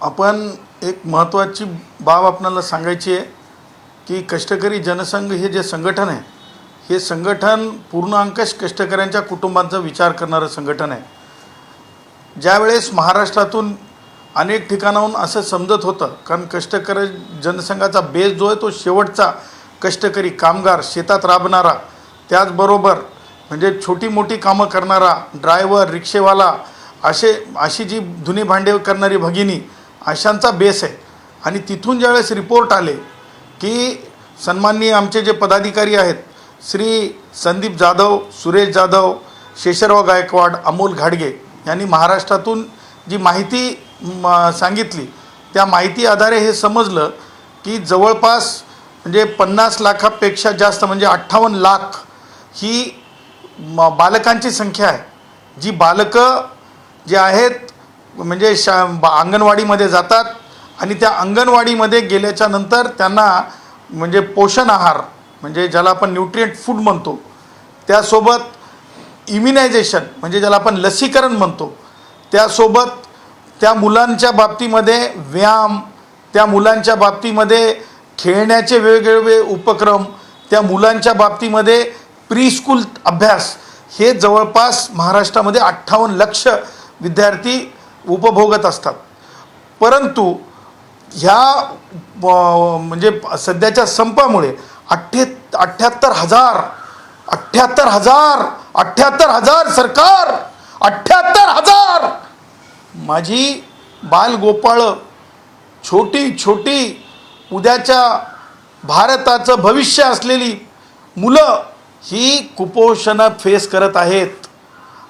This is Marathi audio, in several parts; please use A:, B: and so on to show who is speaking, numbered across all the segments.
A: आपण एक महत्त्वाची बाब आपल्याला सांगायची आहे की कष्टकरी जनसंघ हे जे संघटन आहे हे संघटन पूर्ण अंकश कष्टकऱ्यांच्या कुटुंबांचा विचार करणारं संघटन आहे। ज्यावेळेस महाराष्ट्रातून अनेक ठिकाणाहून असं समजत होतं, कारण कष्टकरी जनसंघाचा बेस जो आहे तो शेवटचा कष्टकरी कामगार, शेतात राबणारा, त्याचबरोबर म्हणजे छोटी मोठी कामं करणारा ड्रायव्हर, रिक्षेवाला, अशी जी धुनी भांडे करणारी भगिनी, अशांचा बेस आहे। आणि तिथून ज्यावेळेस रिपोर्ट आले की सन्माननीय आमचे जे पदाधिकारी आहेत श्री संदीप जाधव, सुरेश जाधव, शेषराव गायकवाड, अमोल घाडगे यांनी महाराष्ट्रातून जी माहिती सांगितली, त्या माहिती आधारे हे समजलं की जवळपास म्हणजे 50 लाखापेक्षा जास्त म्हणजे 58 लाख ही बालकांची संख्या आहे, जी बालकं जे आहेत म्हणजे अंगणवाडीमध्ये जातात आणि त्या अंगणवाडीमध्ये गेल्याच्या नंतर त्यांना म्हणजे पोषण आहार म्हणजे ज्याला आपण न्यूट्रिएंट फूड म्हणतो, त्यासोबत इम्युनायझेशन म्हणजे ज्याला आपण लसीकरण म्हणतो, त्यासोबत त्या मुलांच्या बाबतीमध्ये व्यायाम, त्या मुलांच्या बाबतीमध्ये खेळण्याचे वेगवेगळे उपक्रम, त्या मुलांच्या बाबतीमध्ये प्रीस्कूल अभ्यास, हे जवळपास महाराष्ट्रामध्ये 58 लक्ष विद्यार्थी उपभोगत असतात। परंतु ह्या म्हणजे सध्याच्या संपामुळे 78,000 सरकार 78,000 माझी बालगोपाळं, छोटी छोटी उद्याच्या भारताचं भविष्य असलेली मुलं ही कुपोषण फेस करत आहेत।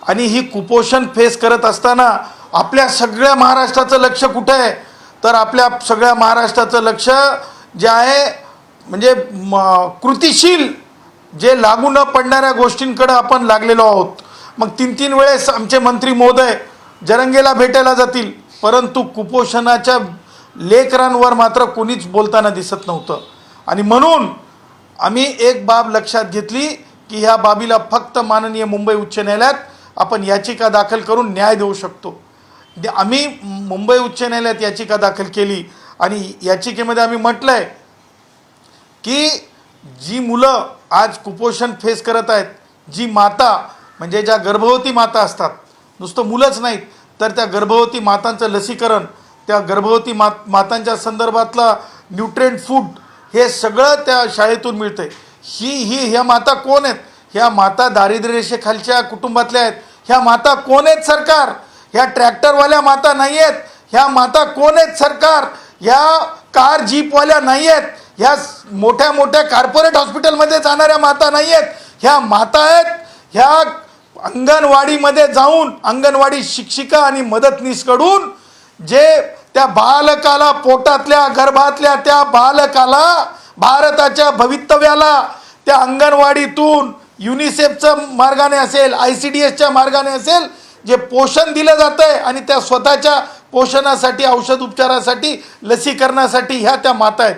A: आणि ही कुपोषण फेस करत असताना आपल्या सगळ्या महाराष्ट्राचं लक्ष कुठं आहे, तर आपल्या सगळ्या महाराष्ट्राचं लक्ष जे आहे म्हणजे कृतिशील जे लागू न पडणाऱ्या गोष्टींकडे आपण लागलेलो आहोत। मग 3-3 वेळेस आमचे मंत्री महोदय जरंगेला भेटायला जातील, परंतु कुपोषणाच्या लेकरांवर मात्र कोणीच बोलताना दिसत नव्हतं। आणि म्हणून आम्ही एक बाब लक्षात घेतली की ह्या बाबीला फक्त माननीय मुंबई उच्च न्यायालयात आपण याचिका दाखल करून न्याय देऊ शकतो। आम्ही मुंबई उच्च न्यायालयात याचिका दाखल केली आणि याचिकेमध्ये आम्ही म्हटलं आहे की जी मुलं आज कुपोषण फेस करत आहेत, जी माता म्हणजे ज्या गर्भवती माता असतात, नुसतं मुलंच नाहीत तर त्या गर्भवती मातांचं लसीकरण, त्या गर्भवती मातांच्या संदर्भातला न्यूट्रिएंट फूड हे सगळं त्या शाळेतून मिळतं आहे। ह्या माता कोण आहेत? ह्या माता दारिद्र्य रेषेखालच्या कुटुंबातल्या आहेत। ह्या माता कोण आहेत सरकार? ह्या ट्रॅक्टरवाल्या माता नाही आहेत। ह्या माता कोण आहेत सरकार? ह्या कार जीपवाल्या नाही आहेत। ह्या मोठ्या मोठ्या कॉर्पोरेट हॉस्पिटलमध्ये जाणाऱ्या माता नाही आहेत। ह्या माता आहेत ह्या अंगणवाडीमध्ये जाऊन अंगणवाडी शिक्षिका आणि मदतनीसकडून जे त्या बालकाला, पोटातल्या गर्भातल्या त्या बालकाला, भारताच्या भवितव्याला त्या अंगणवाडीतून युनिसेफच्या मार्गाने असेल, ICDSच्या मार्गाने असेल, जे पोषण दिलं जातं आहे आणि त्या स्वतःच्या पोषणासाठी, औषध उपचारासाठी, लसीकरणासाठी ह्या त्या माता आहेत।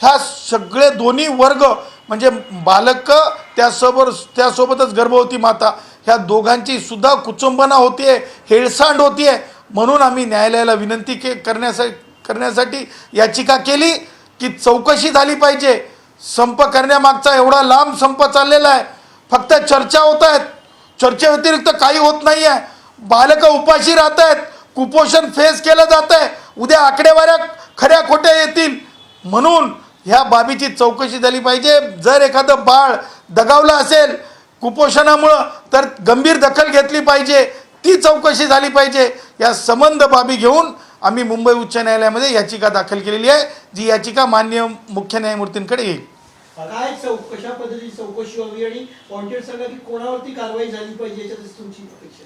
A: ह्या सगळे दोन्ही वर्ग म्हणजे बालकं त्यासोबतच गर्भवती माता, ह्या दोघांची सुद्धा कुचंबना होती आहे, हेळसांड होती आहे। म्हणून आम्ही न्यायालयाला विनंती करण्यासाठी याचिका केली की चौकशी झाली पाहिजे। संप करण्यामागचा एवढा लांब संप चाललेला आहे, फक्त चर्चा होत आहेत, चर्चेव्यतिरिक्त काही होत नाही आहे। बालकं उपाशी राहत आहेत, कुपोषण फेस केलं जात आहे, उद्या आकडेवाऱ्या खऱ्या खोट्या येतील। म्हणून ह्या बाबीची चौकशी झाली पाहिजे। जर एखादं बाळ दगावलं असेल कुपोषणामुळं तर गंभीर दखल घेतली पाहिजे, ती चौकशी झाली पाहिजे। या संबंध बाबी घेऊन आम्ही मुंबई उच्च न्यायालयामध्ये याचिका दाखल केलेली आहे, जी याचिका माननीय मुख्य न्यायमूर्तींकडे येईल।
B: काय कशा पद्धतीची चौकशी व्हावी आणि वॉन्टेड सांगा की कोणावरती कारवाई झाली पाहिजे याच्यात तुमची अपेक्षा?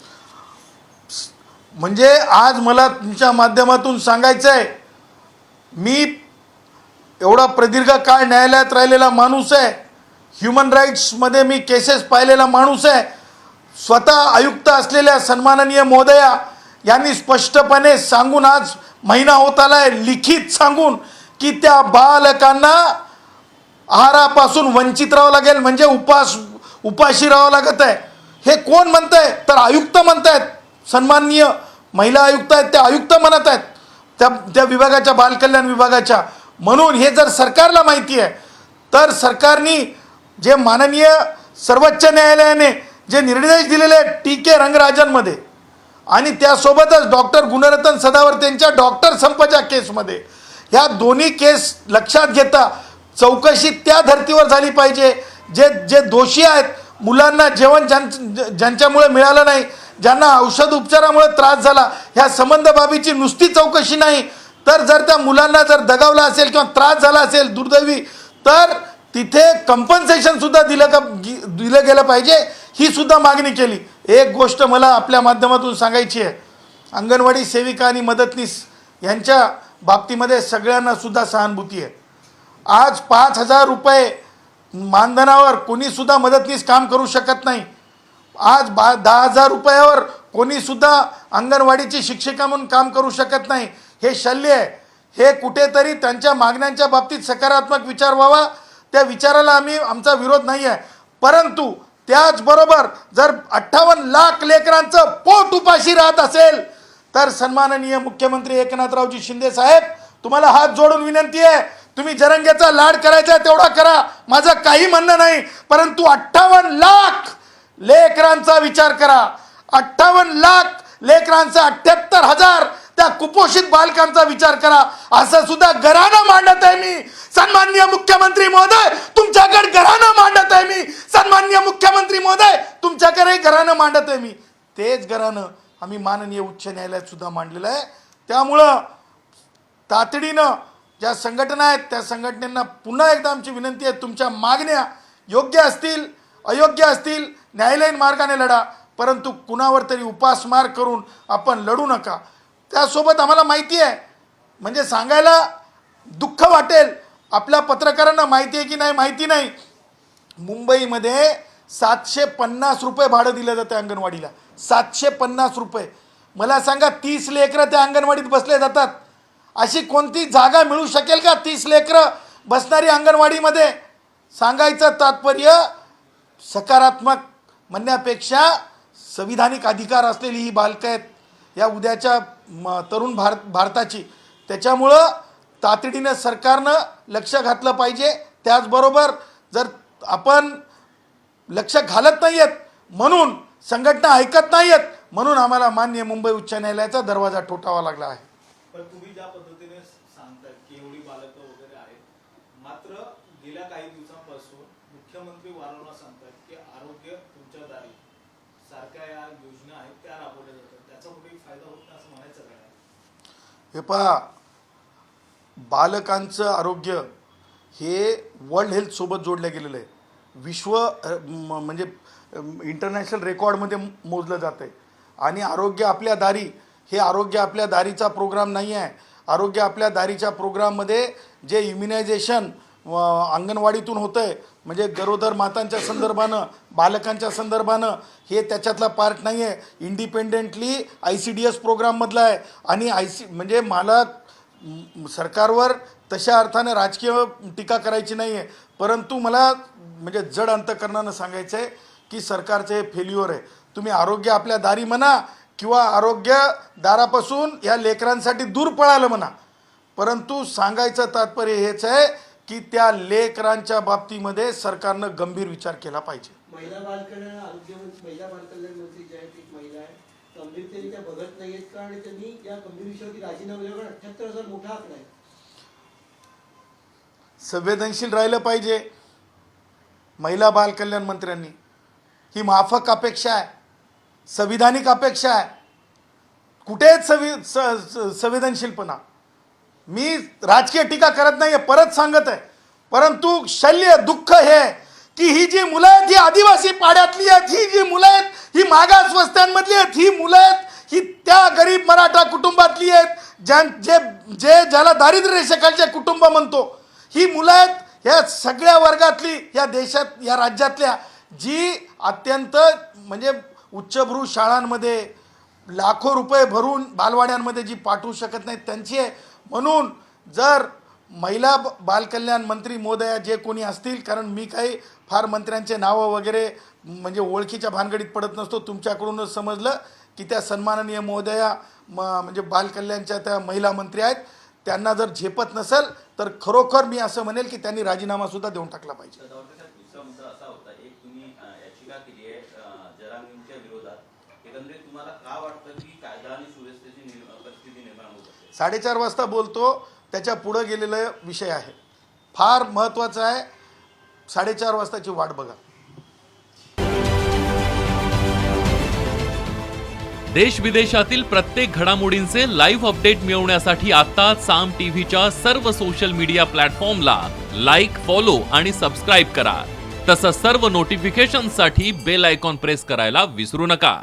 A: म्हणजे आज मला तुमच्या माध्यमातून सांगायचं आहे, मी एवढा प्रदीर्घ काळ न्यायालयात राहिलेला माणूस आहे, ह्युमन राईट्समध्ये मी केसेस पाहिलेला माणूस आहे। स्वतः आयुक्त असलेल्या सन्माननीय महोदया यांनी स्पष्टपणे सांगून, आज महिना होत आला आहे, लिखित सांगून की त्या बालकांना आहारापासून वंचित राहावं लागेल, म्हणजे उपाशी राहावं लागत आहे। हे कोण म्हणत आहे? तर आयुक्त म्हणत आहेत, सन्माननीय महिला आयुक्त आहेत, त्या आयुक्त म्हणत आहेत। त्या विभागाच्या, बालकल्याण विभागाच्या. म्हणून हे जर सरकारला माहिती आहे तर सरकारने जे माननीय सर्वोच्च न्यायालयाने जे निर्देश दिलेले आहेत टी.के. रंगराजनमध्ये आणि त्यासोबतच डॉक्टर गुणरत्न सदावर्ते यांच्या डॉक्टर संपच्या केसमध्ये, ह्या दोन्ही केस लक्षात घेता चौकशी त्या धर्तीवर झाली पाहिजे. जे दोषी आहेत, मुलांना जेवण ज्यांच्यामुळे मिळालं नाही, ज्यांना औषध उपचारामुळे त्रास झाला, ह्या संबंध बाबीची नुसती चौकशी नाही तर जर त्या मुलांना जर दगावला असेल किंवा त्रास झाला असेल दुर्दैवी, तर तिथे कंपन्सेशन सुद्धा दिलं गेलं पाहिजे, ही सुद्धा मागणी केली. एक गोष्ट मला आपल्या माध्यमातून सांगायची आहे, अंगणवाडी सेविका आणि मदतनीस यांच्या बाबतीमध्ये सगळ्यांना सुद्धा सहानुभूती आहे. आज 5,000 रुपये मानधनावर कोणीसुद्धा मदतनीस काम करू शकत नाही. आज 10,000 रुपयावर कोणीसुद्धा अंगणवाडीची शिक्षिका म्हणून काम करू शकत नाही. हे शल्य आहे. हे कुठेतरी त्यांच्या मागण्यांच्या बाबतीत सकारात्मक विचार व्हावा, त्या विचाराला आमचा विरोध नाही आहे. परंतु त्याचबरोबर जर 58 लाख लेकरांचं पोट उपाशी राहत असेल तर सन्माननीय मुख्यमंत्री एकनाथरावजी शिंदे साहेब, तुम्हाला हात जोडून विनंती आहे, तुम्ही जरंग्याचा लाड करायचा तेवढा करा, माझं काही म्हणणं नाही, परंतु 58 लाख लेकरांचा विचार करा. 58 लाख लेकरांचा 78,000 त्या कुपोषित बालकांचा विचार करा. असं सुद्धा घरानं मांडत आहे मी सन्माननीय मुख्यमंत्री महोदय, तुमच्याकडे घरानं मांडत आहे मी सन्माननीय मुख्यमंत्री महोदय, तुमच्याकडे घरानं मांडत आहे मी. तेच घरानं आम्ही माननीय उच्च न्यायालयात सुद्धा मांडलेलं आहे. त्यामुळं तातडीनं ज्या संघटना आहेत त्या संघटनेंना पुन्हा एकदा आमची विनंती आहे, तुमच्या मागण्या योग्य असतील अयोग्य असतील न्यायालयीन मार्गाने लढा, परंतु कुणावर तरी उपासमार करून आपण लढू नका. त्यासोबत आम्हाला माहिती आहे, म्हणजे सांगायला दुःख वाटेल, आपल्या पत्रकारांना माहिती आहे की नाही माहिती नाही, मुंबईमध्ये 750 रुपये भाडं दिलं जातं अंगणवाडीला. 750 रुपये. मला सांगा, 30 लेकरं त्या अंगणवाडीत बसले जातात. अशी कोणती जागा मिळू शकेल का 30 लेकरं बसणारी अंगणवाडीमध्ये? सांगायचं तात्पर्य, सकारात्मक म्हणण्यापेक्षा संविधानिक अधिकार असलेली ही बालकं आहेत या उद्याच्या तरुण भारताची. त्याच्यामुळं तातडीनं सरकारनं लक्ष घातलं पाहिजे. त्याचबरोबर जर आपण लक्ष घालत नाही आहेत म्हणून संघटना ऐकत नाही आहेत म्हणून आम्हाला माननीय मुंबई उच्च न्यायालयाचा दरवाजा ठोठावा लागला आहे.
C: पण तुम्ही ज्या पद्धतीने सांगताय की एवढी बालकं वगैरे आहेत, मात्र गेल्या काही दिवसांपासून मुख्यमंत्री वारंवार सांगतात की आरोग्य तुमच्या दारी सारख्या या योजना आहेत त्या राबवल्या जातात, त्याचा कुठेही फायदा होत नाही असं म्हणायचं काय?
A: हे पहा, बालकांचं आरोग्य हे वर्ल्ड हेल्थ सोबत जोडलं गेलेलं आहे. म्हणजे इंटरनॅशनल रेकॉर्डमध्ये मोजलं जातं आहे. आणि आरोग्य आपल्या दारी, हे आरोग्य आपल्या दारीचा प्रोग्राम नाही आहे. आरोग्य आपल्या दारीच्या प्रोग्राममध्ये जे इम्युनायझेशन अंगणवाडीतून होतं आहे, म्हणजे गरोदर मातांच्या संदर्भानं, बालकांच्या संदर्भानं, हे त्याच्यातला पार्ट नाही आहे. इंडिपेंडेंटली ICDS प्रोग्राममधला आहे. आणि म्हणजे मला सरकारवर तशा अर्थाने राजकीय टीका करायची नाही आहे, परंतु मला म्हणजे जड अंतकरणानं सांगायचं आहे की सरकारचे हे फेल्युअर आहे. तुम्ही आरोग्य आपल्या दारी म्हणा किंवा आरोग्य दारापासून या लेकरांसाठी दूर पळालं म्हणा, परंतु सांगायचं तात्पर्य हेच आहे की त्या लेकरांच्या बाबतीमध्ये सरकारनं गंभीर विचार केला पाहिजे.
B: महिला बालकल्याण महिला बालकल्याण मंत्री ज्या आहेत, एक महिला आहे, गंभीरतेने त्या बघत नाहीयेत का? आणि त्यांनी या गंभीर विषयावरती राजीनामा दिला, 78,000 मोठा आकडा आहे.
A: संवेदनशील राहिलं पाहिजे महिला बालकल्याण मंत्र्यांनी. ही माफक अपेक्षा आहे, संविधानिक अपेक्षा आहे. कुठेच संवेदनशीलपणा. मी राजकीय टीका करत नाही आहे, परत सांगत आहे, परंतु शल्य दुःख हे की ही जी मुलं आहेत ही आदिवासी पाड्यातली आहेत, ही जी मुलं आहेत ही मागास वस्त्यांमधली आहेत, ही मुलं आहेत ही त्या गरीब मराठा कुटुंबातली आहेत, ज्याला दारिद्र्य रेषेखालचे कुटुंब म्हणतो. ही मुलं आहेत ह्या सगळ्या वर्गातली, या देशात, या राज्यातल्या, जी अत्यंत म्हणजे उच्चभ्रू शाळांमध्ये लाखो रुपये भरून बालवाड्यांमध्ये जी पाठवू शकत नाहीत त्यांची आहे. म्हणून जर महिला बालकल्याण मंत्री महोदया जे कोणी असतील, कारण मी काही फार मंत्र्यांचे नावं वगैरे म्हणजे ओळखीच्या भानगडीत पडत नसतो, तुमच्याकडूनच समजलं की त्या सन्माननीय महोदया म्हणजे बालकल्याणच्या त्या महिला मंत्री आहेत, त्यांना जर झेपत नसेल तर खरोखर मी असं म्हणेल की त्यांनी राजीनामासुद्धा देऊन टाकला पाहिजे.
D: दुसरा मुद्दा असा होता, एक तुम्ही याचिका केली आहे जरांगींच्या विरोधात. एकंदरीत तुम्हाला का वाटतं की कायदा आणि सुव्यवस्थेची परिस्थिती निर्माण होत असते?
A: 4:30 वाजता बोलतो, त्याच्या पुढं गेलेला विषय आहे, फार महत्त्वाचा आहे. 4:30 वाजताची वाट बघा.
E: देश विदेशातील प्रत्येक घडामोडींचे लाईव्ह अपडेट मिळवण्यासाठी आता साम टीव्हीच्या सर्व सोशल मीडिया प्लॅटफॉर्मला लाईक, फॉलो आणि सबस्क्राईब करा. तसंच सर्व नोटिफिकेशनसाठी बेल आयकॉन प्रेस करायला विसरू नका.